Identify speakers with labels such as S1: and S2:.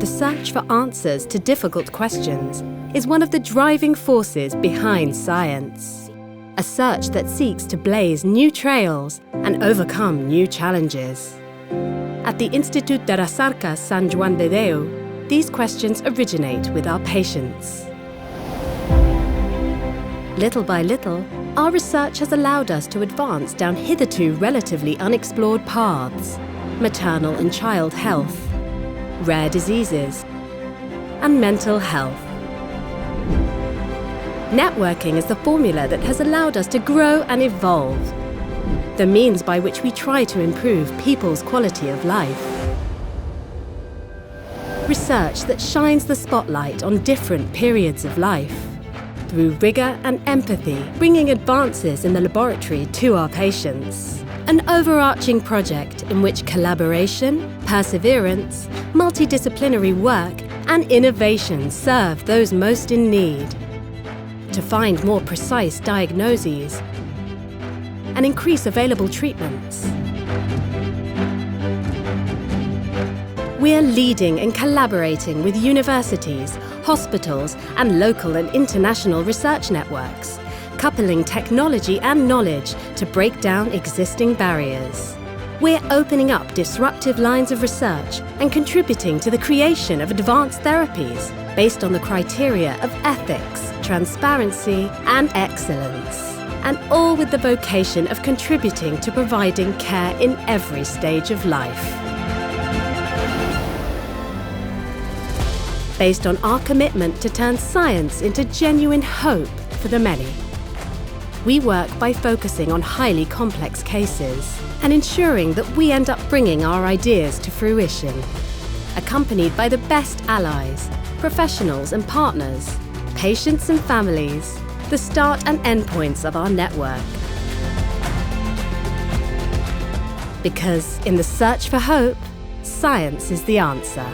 S1: the search for answers to difficult questions is one of the driving forces behind science. A search that seeks to blaze new trails and overcome new challenges. At the Institut de Recerca Sant Joan de Déu, these questions originate with our patients. Little by little, our research has allowed us to advance down hitherto relatively unexplored paths: maternal and child health, rare diseases, and mental health. Networking is the formula that has allowed us to grow and evolve, the means by which we try to improve people's quality of life. Research that shines the spotlight on different periods of life, through rigor and empathy, bringing advances in the laboratory to our patients. An overarching project in which collaboration, perseverance, multidisciplinary work and innovation serve those most in need, to find more precise diagnoses and increase available treatments. We're leading and collaborating with universities, hospitals and local and international research networks, coupling technology and knowledge to break down existing barriers. We're opening up disruptive lines of research and contributing to the creation of advanced therapies based on the criteria of ethics, transparency and excellence, and all with the vocation of contributing to providing care in every stage of life. Based on our commitment to turn science into genuine hope for the many. We work by focusing on highly complex cases and ensuring that we end up bringing our ideas to fruition, accompanied by the best allies, professionals and partners, patients and families, the start and end points of our network. Because in the search for hope, science is the answer.